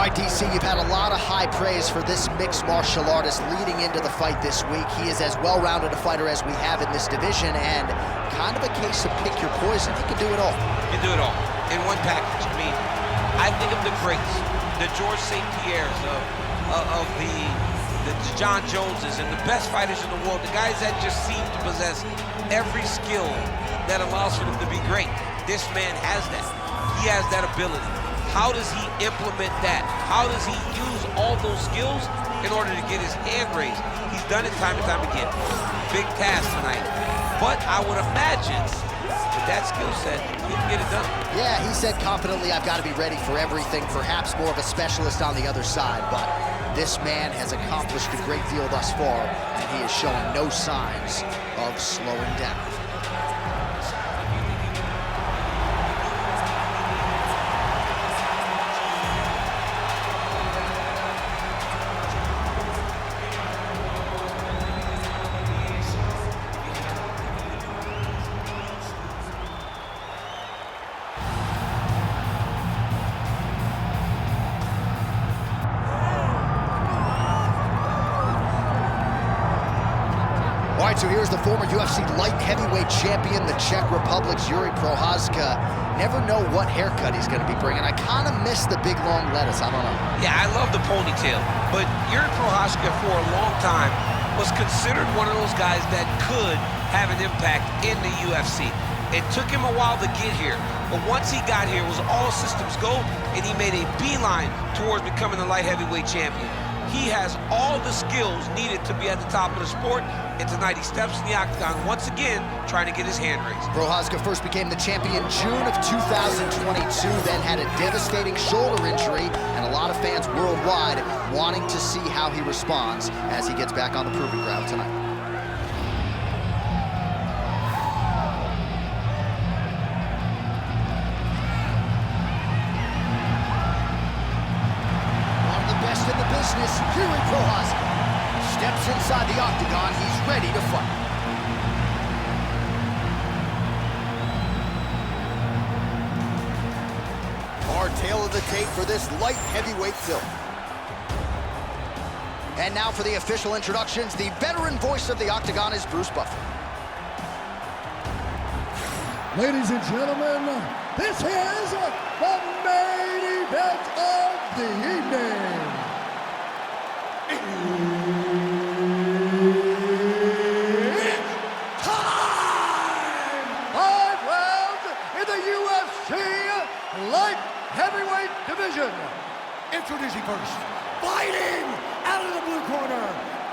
All right, DC, you've had a lot of high praise for this mixed martial artist leading into the fight this week. He is as well-rounded a fighter as we have in this division, and kind of a case of pick your poison. He can do it all. He can do it all in one package. I mean, I think of the greats, the George St. Pierres of the John Joneses and the best fighters in the world, the guys that just seem to possess every skill that allows for them to be great. This man has that. He has that ability. How does he implement that? How does he use all those skills in order to get his hand raised? He's done it time and time again. Big task tonight. But I would imagine with that skill set, he can get it done. Yeah, he said confidently, I've got to be ready for everything, perhaps more of a specialist on the other side, but this man has accomplished a great deal thus far, and he is showing no signs of slowing down. All right, so here's the former UFC light heavyweight champion, the Czech Republic's Jiri Prochazka. Never know what haircut he's going to be bringing. I kind of miss the big, long lettuce. I don't know. Yeah, I love the ponytail. But Jiri Prochazka, for a long time, was considered one of those guys that could have an impact in the UFC. It took him a while to get here. But once he got here, it was all systems go, and he made a beeline towards becoming the light heavyweight champion. He has all the skills needed to be at the top of the sport, and tonight he steps in the octagon once again, trying to get his hand raised. Prochazka first became the champion June of 2022, then had a devastating shoulder injury, and a lot of fans worldwide wanting to see how he responds as he gets back on the proving ground tonight. In the business, Jiri Prochazka steps inside the octagon. He's ready to fight. Our tale of the tape for this light heavyweight film. And now for the official introductions, the veteran voice of the octagon is Bruce Buffer. Ladies and gentlemen, this is the main event of the evening. It's time! 5 rounds in the UFC light heavyweight division. Introducing first, fighting out of the blue corner,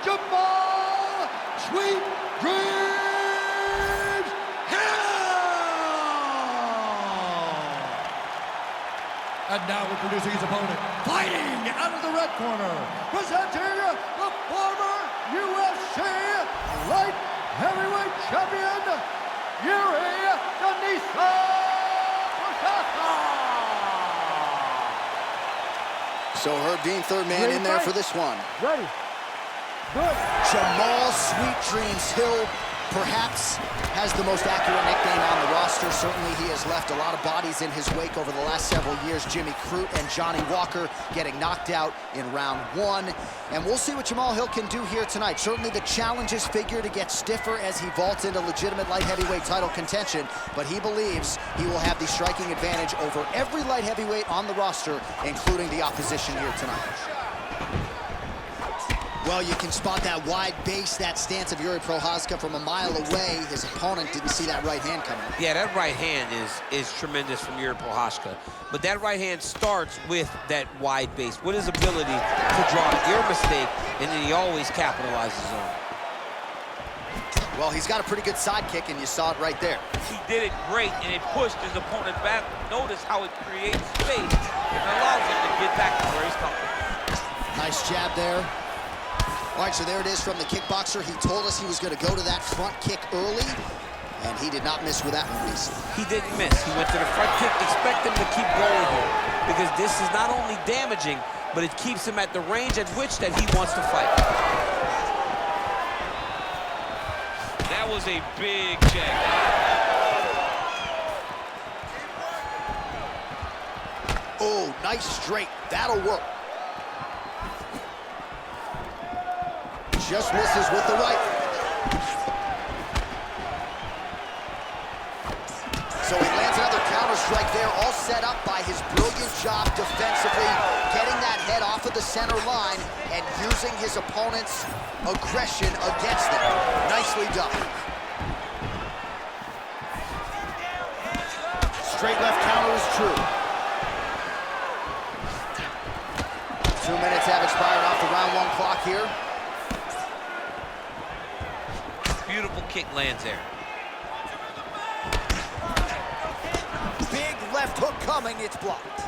Jamahal Sweet Dreams Hill! And now introducing his opponent, fighting out of the red corner, presenting the former UFC light heavyweight champion, Jiri Prochazka. So Herb Dean, third man Ready in there fight? for this one. Ready. Good. Jamahal Sweet Dreams Hill perhaps has the most accurate nickname on the roster. Certainly he has left a lot of bodies in his wake over the last several years. Jimmy Crute and Johnny Walker getting knocked out in round 1. And we'll see what Jamahal Hill can do here tonight. Certainly the challenges figure to get stiffer as he vaults into legitimate light heavyweight title contention, but he believes he will have the striking advantage over every light heavyweight on the roster, including the opposition here tonight. Well, you can spot that wide base, that stance of Jiri Prochazka from a mile away. His opponent didn't see that right hand coming. Yeah, that right hand is tremendous from Jiri Prochazka. But that right hand starts with that wide base, with his ability to draw your mistake, and then he always capitalizes on it. Well, he's got a pretty good sidekick, and you saw it right there. He did it great, and it pushed his opponent back. Notice how it creates space and allows him to get back to where he's coming. Nice jab there. All right, so there it is from the kickboxer. He told us he was going to go to that front kick early, and he did not miss with that one, DC. He didn't miss. He went to the front kick. Expect him to keep going here, because this is not only damaging, but it keeps him at the range at which that he wants to fight. That was a big check. Oh, nice straight. That'll work. just misses with the right. So he lands another counter strike there, all set up by his brilliant job defensively, getting that head off of the center line and using his opponent's aggression against them. Nicely done. Straight left counter is true. 2 minutes have expired off the round 1 clock here. Beautiful kick lands there. Big left hook coming, it's blocked.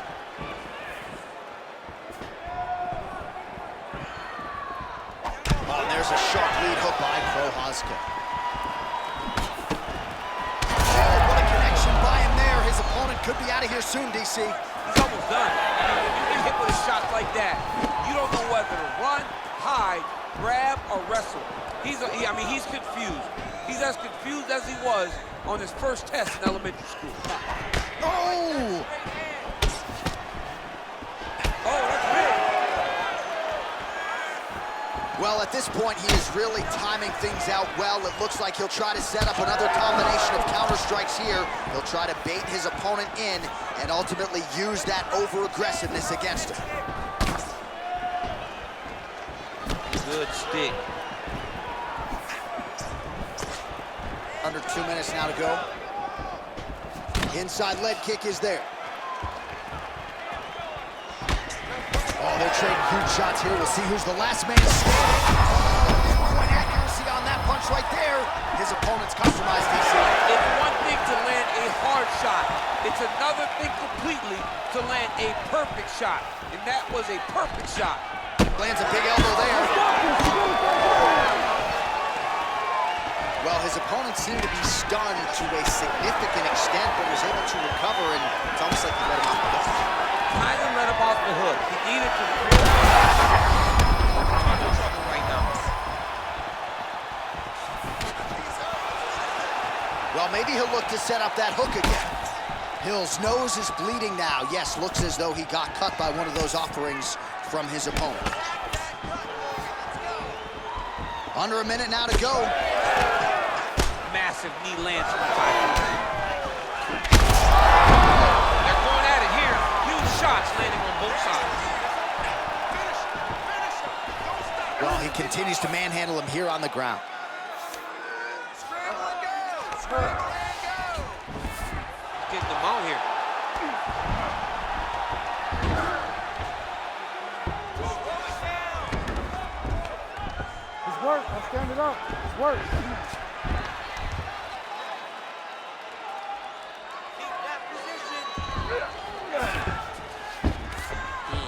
Oh, and there's a sharp lead hook by Prochazka. Oh, what a connection by him there. His opponent could be out of here soon, DC. He's almost done. I mean, when you get hit with a shot like that, you don't know whether to run, hide, grab, or wrestle. He's confused. He's as confused as he was on his first test in elementary school. Oh! Oh, that's big. Well, at this point, he is really timing things out well. It looks like he'll try to set up another combination of counter strikes here. He'll try to bait his opponent in and ultimately use that over-aggressiveness against him. Good stick. Under 2 minutes now to go. Inside leg kick is there. Oh, they're trading huge shots here. We'll see who's the last man standing. Pinpoint accuracy on that punch right there. His opponent's compromised, DC. It's one thing to land a hard shot. It's another thing completely to land a perfect shot. And that was a perfect shot. Lands a big elbow there. Well, his opponent seemed to be stunned to a significant extent, but was able to recover, and it's almost like he let him off the hook. Kind of let him off the hook. He needed to really trouble right now. Well, maybe he'll look to set up that hook again. Hill's nose is bleeding now. Yes, looks as though he got cut by one of those offerings from his opponent. Under a minute now to go. Massive knee lands from 5 feet. They're going at it here. Huge shots landing on both sides. Well, he continues to manhandle him here on the ground. Getting them out here. It's work. I'll stand it up. It's work.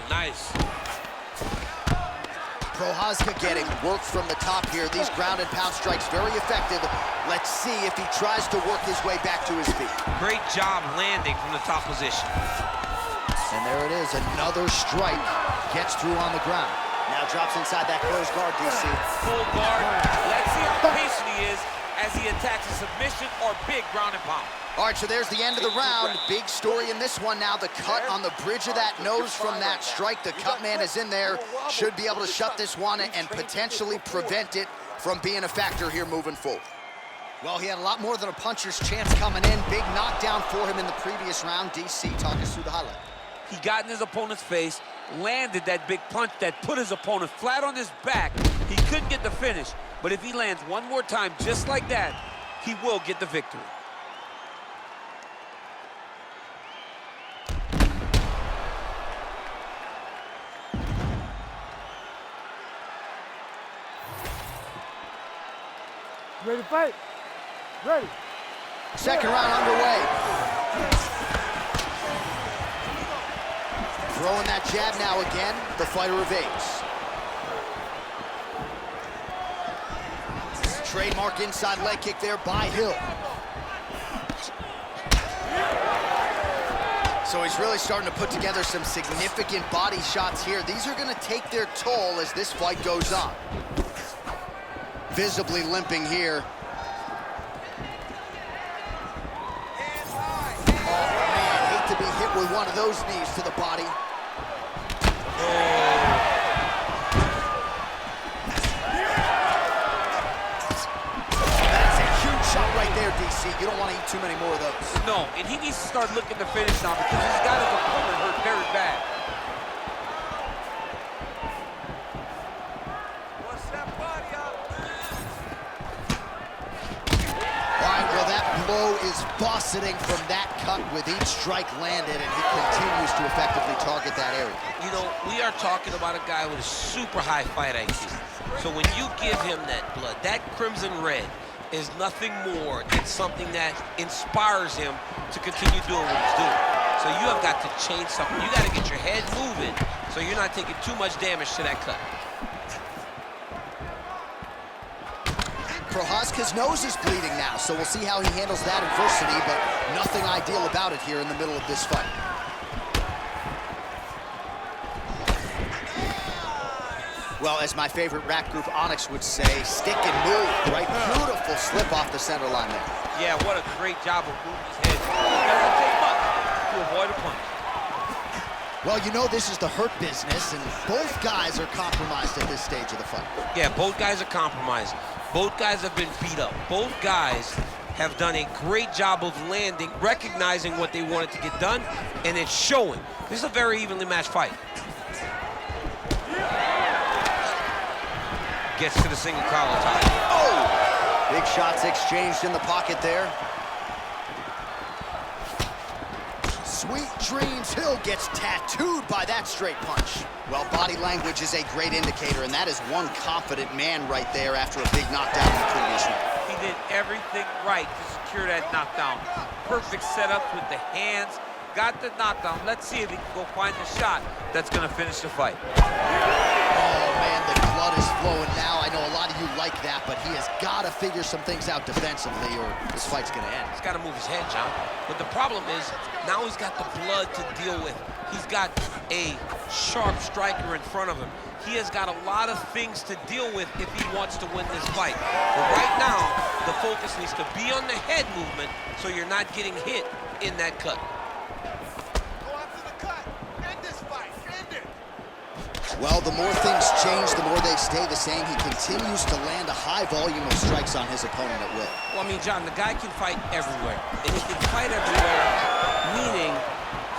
Nice. Prochazka getting work from the top here. These ground and pound strikes very effective. Let's see if he tries to work his way back to his feet. Great job landing from the top position. And there it is, another strike. Gets through on the ground. Now drops inside that closed guard, DC. Full guard. Let's see how patient he is as he attacks a submission or big ground and pound. All right, so there's the end of the round. Big story in this one now. The cut on the bridge of that nose from that strike. The cut man is in there. Should be able to shut this one and potentially prevent it from being a factor here moving forward. Well, he had a lot more than a puncher's chance coming in. Big knockdown for him in the previous round. DC, talk us through the highlight. He got in his opponent's face, landed that big punch that put his opponent flat on his back. He couldn't get the finish, but if he lands one more time just like that, he will get the victory. Ready to fight? Ready. Second round underway. Throwing that jab now again. The fighter evades. Trademark inside leg kick there by Hill. So he's really starting to put together some significant body shots here. These are going to take their toll as this fight goes on. Visibly limping here. Oh, man, hate to be hit with one of those knees to the body. start looking to finish now because he's got his opponent hurt very bad. What's that body up? All right, well, that blow is buffeting from that cut with each strike landed, and he continues to effectively target that area. You know, we are talking about a guy with a super high fight IQ. So when you give him that blood, that crimson red is nothing more than something that inspires him to continue doing what he's doing. So you have got to change something. You got to get your head moving so you're not taking too much damage to that cut. Prochazka's nose is bleeding now, so we'll see how he handles that adversity, but nothing ideal about it here in the middle of this fight. Well, as my favorite rap group Onyx would say, stick and move, right? Beautiful slip off the center line there. Yeah, what a great job of moving his head. It doesn't take much to avoid a punch. Well, you know this is the hurt business, and both guys are compromised at this stage of the fight. Yeah, both guys are compromised. Both guys have been beat up. Both guys have done a great job of landing, recognizing what they wanted to get done, and it's showing. This is a very evenly matched fight. Gets to the single collar tie. Oh! Big shots exchanged in the pocket there. Sweet Dreams Hill gets tattooed by that straight punch. Well, body language is a great indicator, and that is one confident man right there after a big knockdown in the previous round. He did everything right to secure that knockdown. Perfect setups with the hands. Got the knockdown. Let's see if he can go find the shot that's going to finish the fight. Oh, man, the blood is flowing now. I know a lot of you like that, but he has got to figure some things out defensively or this fight's going to end. He's got to move his head, John. But the problem is, now he's got the blood to deal with. He's got a sharp striker in front of him. He has got a lot of things to deal with if he wants to win this fight. But right now, the focus needs to be on the head movement so you're not getting hit in that cut. Well, the more things change, the more they stay the same. He continues to land a high volume of strikes on his opponent at will. Well, I mean, John, the guy can fight everywhere. And he can fight everywhere, meaning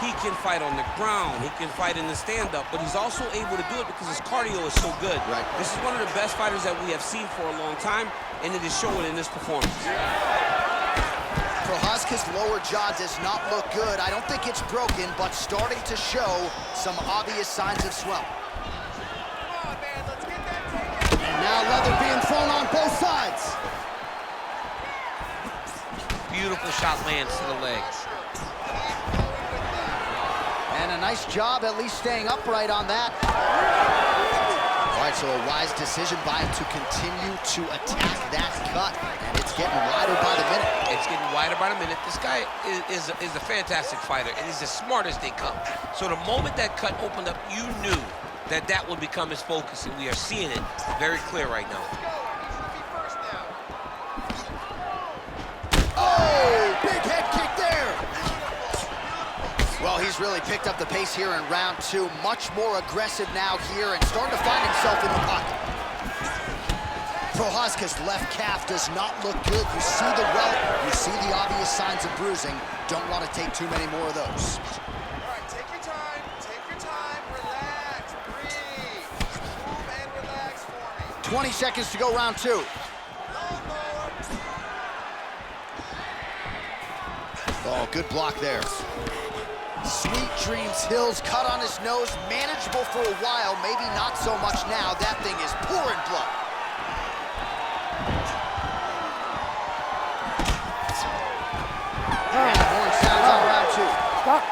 he can fight on the ground, he can fight in the stand-up, but he's also able to do it because his cardio is so good. Right. This is one of the best fighters that we have seen for a long time, and it is showing in this performance. Prochazka's lower jaw does not look good. I don't think it's broken, but starting to show some obvious signs of swelling. And now leather being thrown on both sides. Beautiful shot lands to the legs. And a nice job at least staying upright on that. All right, so a wise decision by him to continue to attack that cut. And it's getting wider by the minute. It's getting wider by the minute. This guy is a fantastic fighter, and he's as smart as they come. So the moment that cut opened up, you knew that that would become his focus, and we are seeing it very clear right now. Oh, big head kick there. Well, he's really picked up the pace here in round two. Much more aggressive now here and starting to find himself in the pocket. Prochazka's left calf does not look good. You see the welt, you see the obvious signs of bruising. Don't want to take too many more of those. All right, take your time, relax, breathe. Move and relax for me. 20 seconds to go, round two. Oh, good block there. Sweet Dreams Hill's cut on his nose, manageable for a while, maybe not so much now. That thing is pouring blood. And the horn sounds on round two. Stop.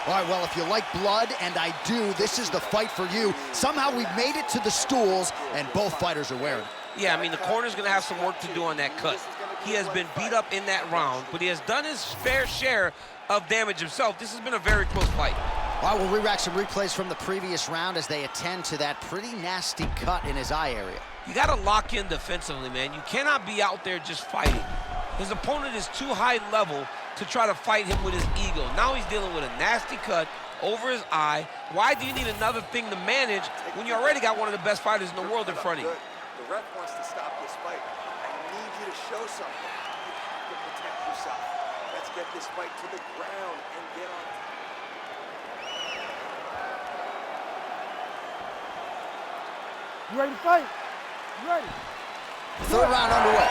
All right, well, if you like blood, and I do, this is the fight for you. Somehow we've made it to the stools, and both fighters are wearing it. Yeah, I mean, the corner's going to have some work to do on that cut. He has been beat up in that round, but he has done his fair share of damage himself. This has been a very close fight. All right, we'll re-rack some replays from the previous round as they attend to that pretty nasty cut in his eye area. You got to lock in defensively, man. You cannot be out there just fighting. His opponent is too high level to try to fight him with his ego. Now he's dealing with a nasty cut over his eye. Why do you need another thing to manage when you already got one of the best fighters in the world in front of you? The ref wants to stop this fight. I need you to show something. You have to protect yourself. That's get this fight to the ground and get on. You ready to fight? You ready? Third round underway.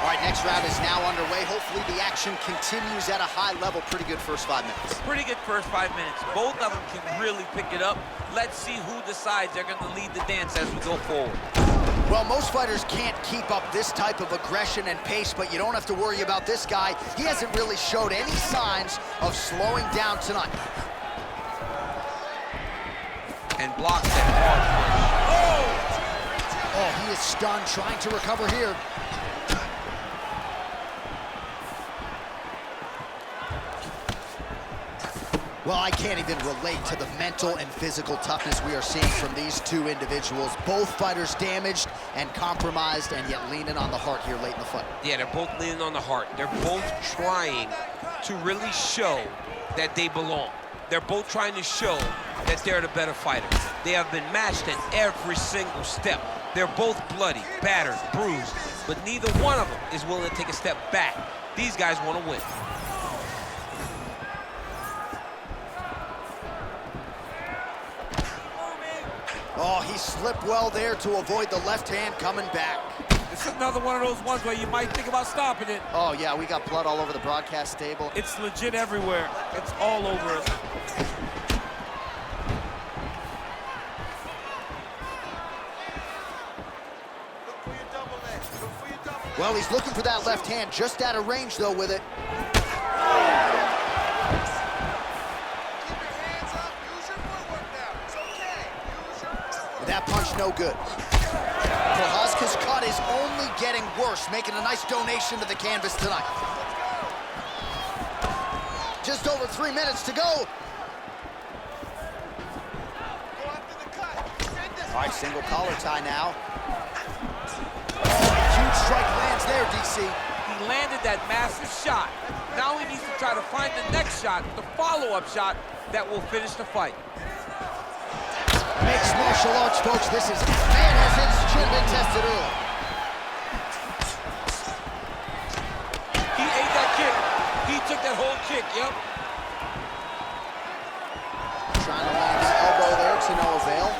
All right, next round is now underway. Hopefully the action continues at a high level. Pretty good first 5 minutes. Pretty good first 5 minutes. Both of them can really pick it up. Let's see who decides they're going to lead the dance as we go forward. Well, most fighters can't keep up this type of aggression and pace, but you don't have to worry about this guy. He hasn't really showed any signs of slowing down tonight. And blocks that hard punch. Oh, he is stunned, trying to recover here. Well, I can't even relate to the mental and physical toughness we are seeing from these two individuals. Both fighters damaged and compromised, and yet leaning on the heart here late in the fight. Yeah, they're both leaning on the heart. They're both trying to really show that they belong. They're both trying to show that they're the better fighter. They have been matched at every single step. They're both bloody, battered, bruised, but neither one of them is willing to take a step back. These guys want to win. Oh, he slipped well there to avoid the left hand coming back. It's another one of those ones where you might think about stopping it. Oh, yeah, we got blood all over the broadcast table. It's legit everywhere. It's all over us. Look for your double leg. Look for your double leg. Well, he's looking for that left hand, just out of range, though, with it. Keep your hands up. Use your footwork now. It's okay. Use your footwork. That punch no good. Prochazka's cut is only getting worse, making a nice donation to the canvas tonight. Just over 3 minutes to go. Go after the cut. Defend this All right, fight. single collar tie now. Oh, huge strike lands there, DC. He landed that massive shot. Now he needs to try to find the next shot, the follow-up shot that will finish the fight. Mixed martial arts, folks. This is, man, has his chin been tested early. He ate that kick. He took that whole kick, yep. Trying to land his elbow there to no avail.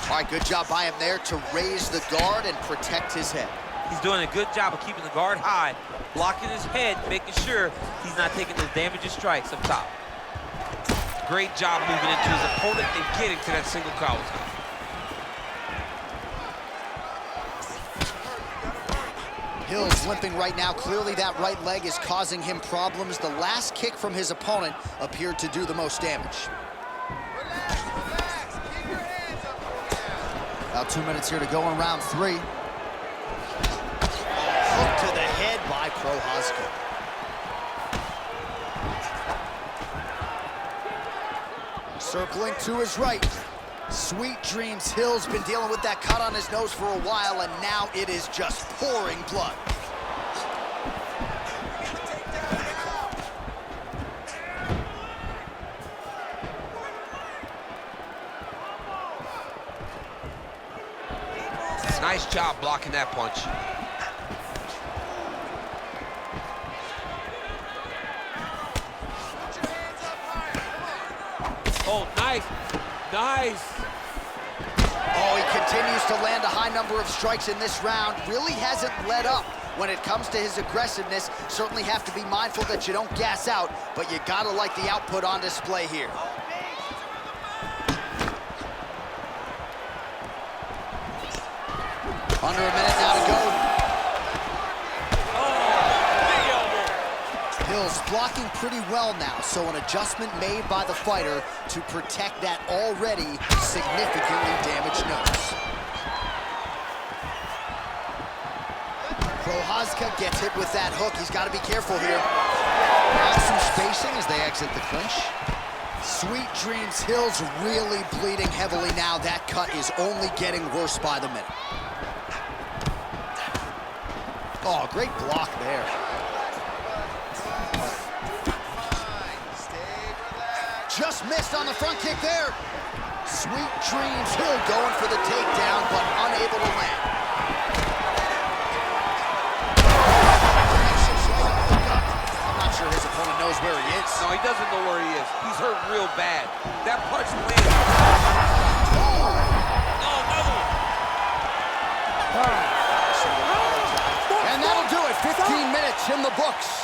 All right, good job by him there to raise the guard and protect his head. He's doing a good job of keeping the guard high, blocking his head, making sure he's not taking those damaging strikes up top. Great job moving into his opponent and getting to that single collar. Hill's limping right now. Clearly that right leg is causing him problems. The last kick from his opponent appeared to do the most damage. Relax, relax. Keep your hands up for now. About 2 minutes here to go in round 3. Hook to the head by Prochazka. Circling to his right. Sweet dreams. Hill's been dealing with that cut on his nose for a while, and now it is just pouring blood. Nice job blocking that punch. Put your hands up higher. Come on. Oh, nice. Nice. Oh, he continues to land a high number of strikes in this round. Really hasn't let up when it comes to his aggressiveness. Certainly have to be mindful that you don't gas out, but you gotta like the output on display here. Under a minute now to go. Hill's blocking pretty well now, so an adjustment made by the fighter to protect that already significantly damaged nose. Prochazka gets hit with that hook. He's got to be careful here. Now some spacing as they exit the clinch. Sweet dreams. Hill's really bleeding heavily now. That cut is only getting worse by the minute. Oh, great block there. Just missed on the front kick there. Sweet dreams. Hill going for the takedown, but unable to land. sure his opponent knows where he is. No, he doesn't know where he is. He's hurt real bad. That punch landed. Oh! No, another one. And that'll do it. 15 minutes in the books.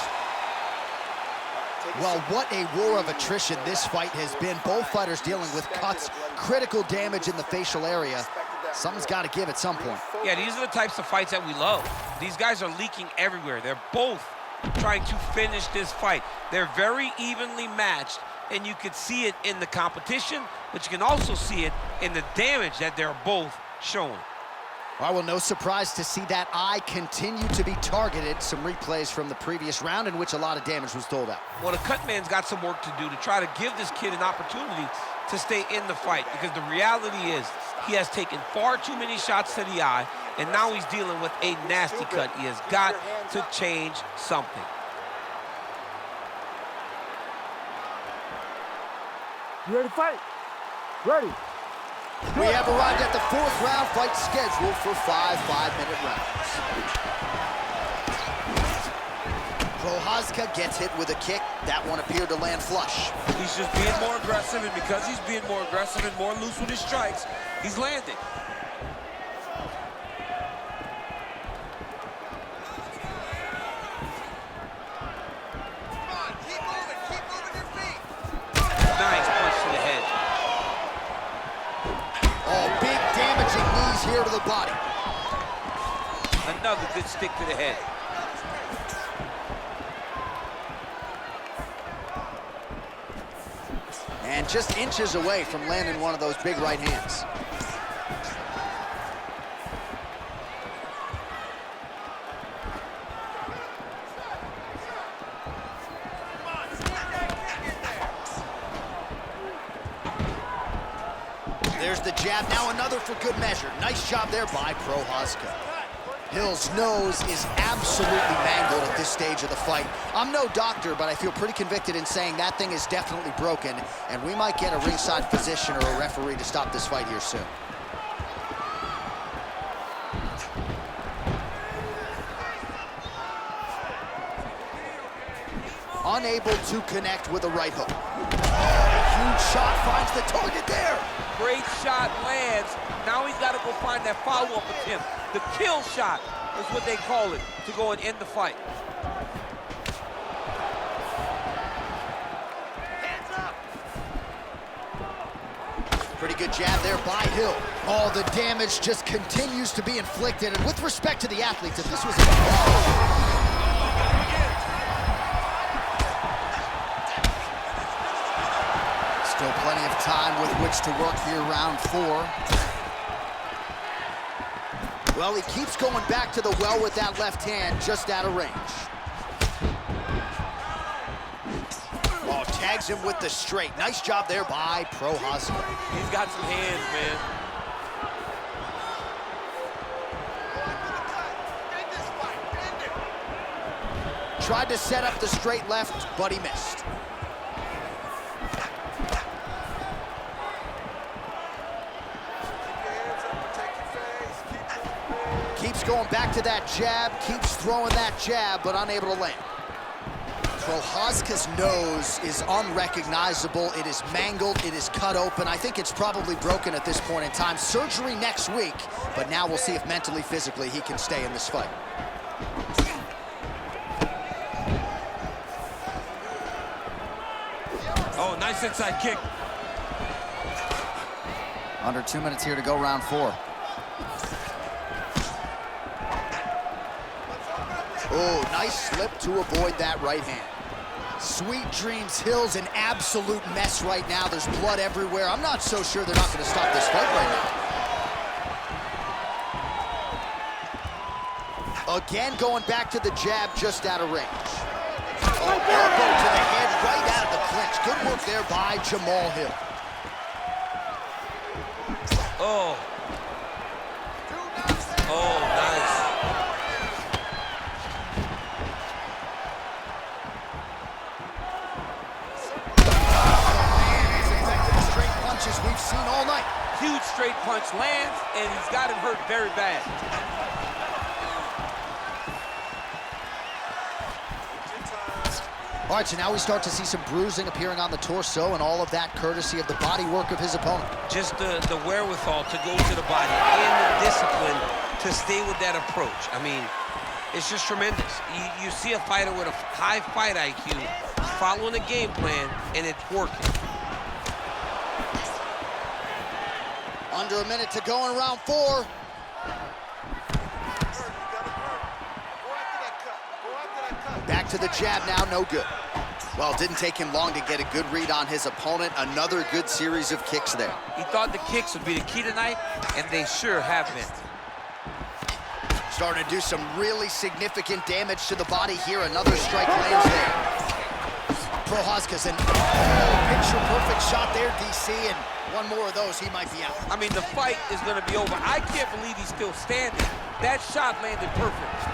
Well, what a war of attrition this fight has been. Both fighters dealing with cuts, critical damage in the facial area. Something's got to give at some point. Yeah, these are the types of fights that we love. These guys are leaking everywhere. They're both trying to finish this fight. They're very evenly matched, and you can see it in the competition, but you can also see it in the damage that they're both showing. Well, no surprise to see that eye continue to be targeted. Some replays from the previous round in which a lot of damage was doled out. Well, the cut man's got some work to do to try to give this kid an opportunity to stay in the fight, because the reality is he has taken far too many shots to the eye, and now he's dealing with a nasty cut. He has got to change something. You ready to fight? Ready. We have arrived at the fourth round, fight scheduled for 5 5-minute rounds. Prochazka gets hit with a kick. That one appeared to land flush. He's just being more aggressive, and because he's being more aggressive and more loose with his strikes, he's landing. Come on, keep moving your feet. Nice punch to the head. Oh, big damaging knees here to the body. Another good stick to the head. And just inches away from landing one of those big right hands. There's the jab, now another for good measure. Nice job there by Prochazka. Hill's nose is absolutely mangled at this stage of the fight. I'm no doctor, but I feel pretty convicted in saying that thing is definitely broken, and we might get a ringside physician or a referee to stop this fight here soon. Unable to connect with a right hook. Oh, huge shot finds the target there. Great shot lands. Now he's got to go find that follow-up attempt. The kill shot is what they call it, to go and end the fight. Hands up. Pretty good jab there by Hill. Oh, the damage just continues to be inflicted. And with respect to the athletes, if this was a... Still plenty of time with which to work here, round 4. Well, he keeps going back to the well with that left hand, just out of range. Oh, tags him with the straight. Nice job there by Prochazka. He's got some hands, man. End this fight. End it. Tried to set up the straight left, but he missed. Keeps going back to that jab, keeps throwing that jab, but unable to land. Prochazka's nose is unrecognizable. It is mangled, it is cut open. I think it's probably broken at this point in time. Surgery next week, but now we'll see if mentally, physically, he can stay in this fight. Oh, nice inside kick. Under 2 minutes here to go, round 4. Oh, nice slip to avoid that right hand. Sweet dreams. Hill's an absolute mess right now. There's blood everywhere. I'm not so sure they're not going to stop this fight right now. Again, going back to the jab, just out of range. Oh, elbow to the head, right out of the clinch. Good work there by Jamahal Hill. Oh. Oh, nice. We've seen all night. Huge straight punch lands, and he's got him hurt very bad. All right, so now we start to see some bruising appearing on the torso, and all of that courtesy of the body work of his opponent. Just the wherewithal to go to the body and the discipline to stay with that approach. I mean, it's just tremendous. You see a fighter with a high fight IQ following a game plan, and it's working. Under a minute to go in round 4. Back to the jab now, no good. Well, it didn't take him long to get a good read on his opponent. Another good series of kicks there. He thought the kicks would be the key tonight, and they sure have been. Starting to do some really significant damage to the body here. Another strike lands there. Prochazka's an picture-perfect shot there, DC, and one more of those, he might be out. I mean, the fight is going to be over. I can't believe he's still standing. That shot landed perfect.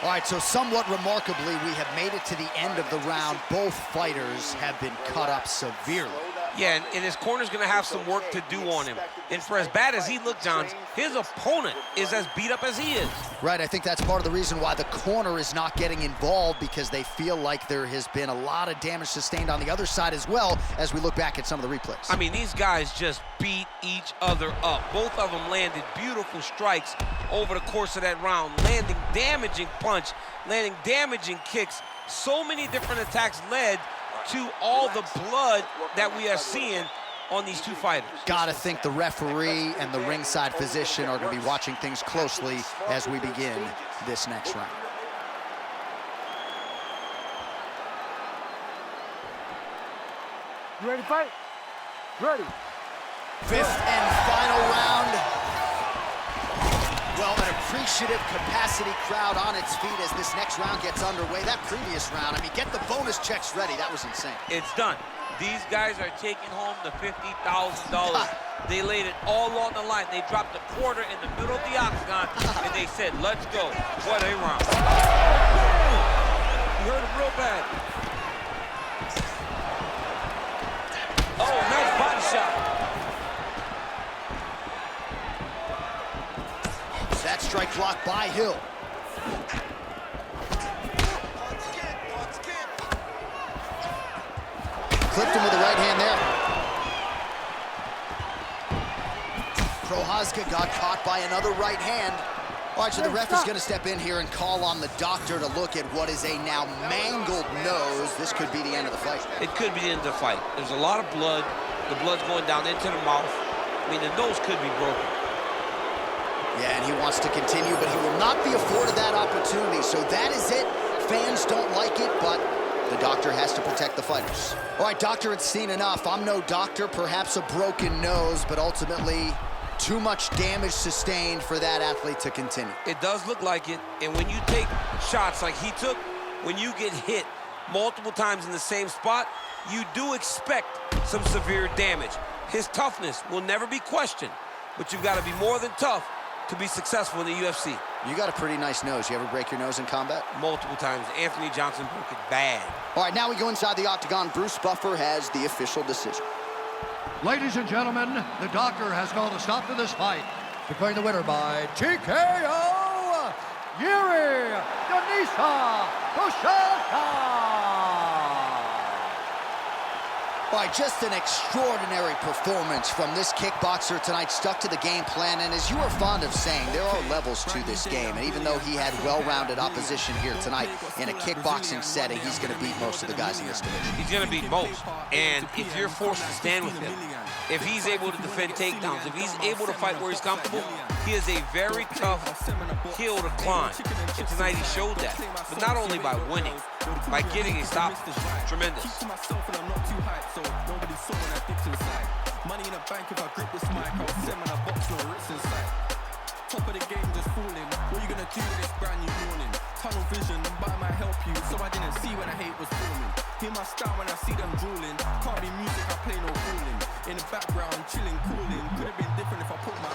All right, so somewhat remarkably, we have made it to the end of the round. Both fighters have been cut up severely. Yeah, and his corner's going to have some work to do on him. And for as bad as he looked, John, his opponent is as beat up as he is. Right, I think that's part of the reason why the corner is not getting involved, because they feel like there has been a lot of damage sustained on the other side as well, as we look back at some of the replays. I mean, these guys just beat each other up. Both of them landed beautiful strikes over the course of that round, landing damaging punch, landing damaging kicks. So many different attacks led to all the blood that we are seeing on these two fighters. Gotta think the referee and the ringside physician are gonna be watching things closely as we begin this next round. You ready to fight? Ready. Fifth and final round. Well, an appreciative capacity crowd on its feet as this next round gets underway. That previous round, I mean, get the bonus checks ready. That was insane. It's done. These guys are taking home the $50,000. They laid it all on the line. They dropped a quarter in the middle of the octagon, and they said, let's go. What a round. You heard him real bad. Oh, nice body shot. That strike blocked by Hill. Clipped him with the right hand there. Prochazka got caught by another right hand. All right, so the ref is going to step in here and call on the doctor to look at what is a now mangled nose. This could be the end of the fight. It could be the end of the fight. There's a lot of blood. The blood's going down into the mouth. I mean, the nose could be broken. Yeah, and he wants to continue, but he will not be afforded that opportunity. So that is it. Fans don't like it, but the doctor has to protect the fighters. All right, doctor, it's seen enough. I'm no doctor, perhaps a broken nose, but ultimately too much damage sustained for that athlete to continue. It does look like it, and when you take shots like he took, when you get hit multiple times in the same spot, you do expect some severe damage. His toughness will never be questioned, but you've got to be more than tough to be successful in the UFC. You got a pretty nice nose. You ever break your nose in combat? Multiple times. Anthony Johnson broke it bad. All right, now we go inside the octagon. Bruce Buffer has the official decision. Ladies and gentlemen, the doctor has called a stop to this fight. Declaring the winner by TKO, Jiri Prochazka. All right, just an extraordinary performance from this kickboxer tonight, stuck to the game plan. And as you are fond of saying, there are levels to this game. And even though he had well-rounded opposition here tonight in a kickboxing setting, he's going to beat most of the guys in this division. He's going to beat most. And if you're forced to stand with him, if he's able to defend takedowns, if he's able to fight where he's comfortable, he is a very tough hill to climb. And tonight he showed that. But not only by winning, by getting a stop. Tremendous. Money in the bank if I grip this mic, I'll send man a box, no rips inside. Top of the game just falling. What you gonna do with this brand new morning? Tunnel vision, but I might help you, so I didn't see when the hate was forming. Hear my style when I see them drooling. Can't be music, I play no fooling. In the background, chilling, cooling. Could have been different if I put my